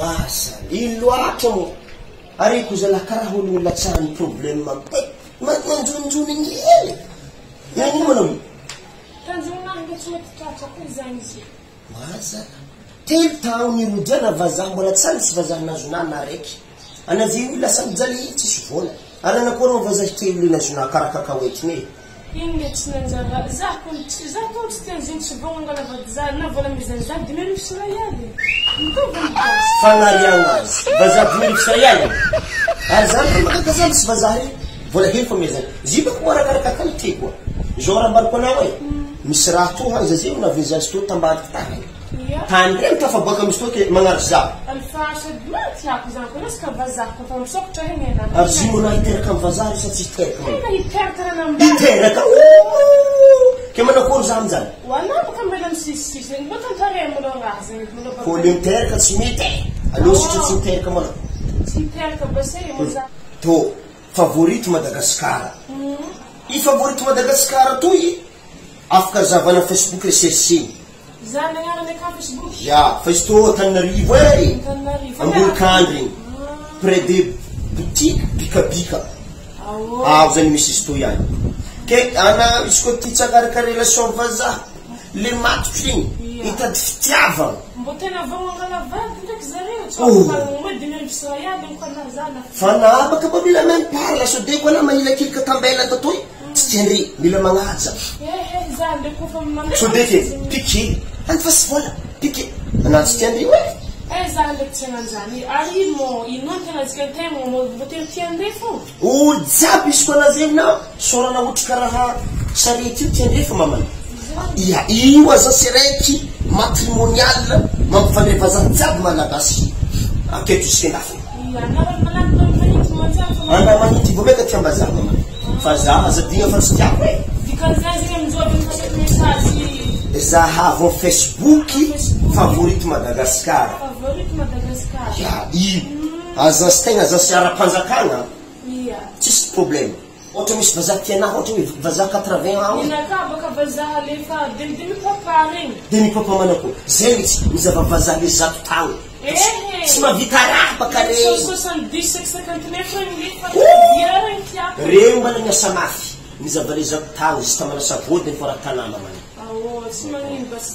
Masa, iloatra mo. Ari ko zala karaha olona tsara ny problème manjonjony ngely. Yan mo naman. Tanjonanga tsy mety tratra ko izany izy. Masa. Telo taona irojana vazaha mbola tsara tsy vazaha nazonana araiky. Anazio lasa mijaly tsisy vola. Ary anakory mo vazaha kely nazona karakakaoetiny e. Iny tsy nanjara za ko tsy tian'iziny tsy vogna angalavady na vola mizany za 2000 Israely. Fanariana azy. Vazaha 2000 Israely. Ary zany makakazany sy vazaha re. Vola hely fa mezany. Ziba ko arakaraka qualité koa. Zao raha mbariko anao e. Misy raha to hanza zay navinzany sy to tambariky tany. Tany reny tafaboaka misy to ke magnary za. Alfasad tiako zany ko resaka vazaha ko fa misokotra heny ena. Ary zimona hiteraka amin'ny vazaha sa tsy hiteraka. Tena hiteraka rana ambany. Hiteraka. Ke manakory za amin'izany. Hoanao baka mbela misisisisy. Mbo tantare mo lo raha zany. Koly miteraka tsy mety. Allo sitra tsy miteraka mana. Tsy hiteraka basay mo za. To favorite Madagascar. I favorite Madagascar toy afaka zavana Facebook recherche. Zany agnarany ka Facebook. Ya, Facebook Tananarivo e. Angolokandry. Près de boutique bikabika. Ah, zany misy izy to ihany. Ke ana izy ko tia tsakaraka relation vazaha le matotry igny hitady fitiavana. Mbo tena vogna angalavady ndraiky zareo tsy mo 2000 Israely ko anazana. Fa na baka ba mila même parle so de ko na mahila kilika tambela tatoy. Tsy tiandry mila magnaja. Zany ko fa mamma. So de ke piqué. Any fa sy vola piqué. Ana tsy tiandry we. Zany le tsenanjany. Ari mo inonta zika tema mo botel tiandre fo. O jiaby izy ko lazena sorana ohatra karaha sarety io tiandre fa mamana. Ia, io aza seraiky matrimonial mampifandray vazaha jiaby malagasy. Aketo isika ndafo. Ia, manahity manjary fa ana manity vomeka tiambazaha mamana. Fa za aza digna fa tsy tiako e. Dikan'izany zany amin'izao amin'ny message zahavy amin'ny Facebook favorite Madagascar. Favorite Madagascar. Ya, io. Aza sy tegna aza sy ara-panjakana. Ia. Tsisy problème. Ohatra misy vazaha tianao ohatra hoe vazaha 80 ans. Ninaka baka vazaha lefa demi-papa regny. Demi-papa manako. Zay mitsy mizava vazaha le 100 taona. Tsy mahavita raha baka regny. 70-59 regny lefa dia regny tiako. Regny mbala miasa mafy. Mizava le 100 taona izy tamana savody ny fara tanàna man. Tsy magnino bas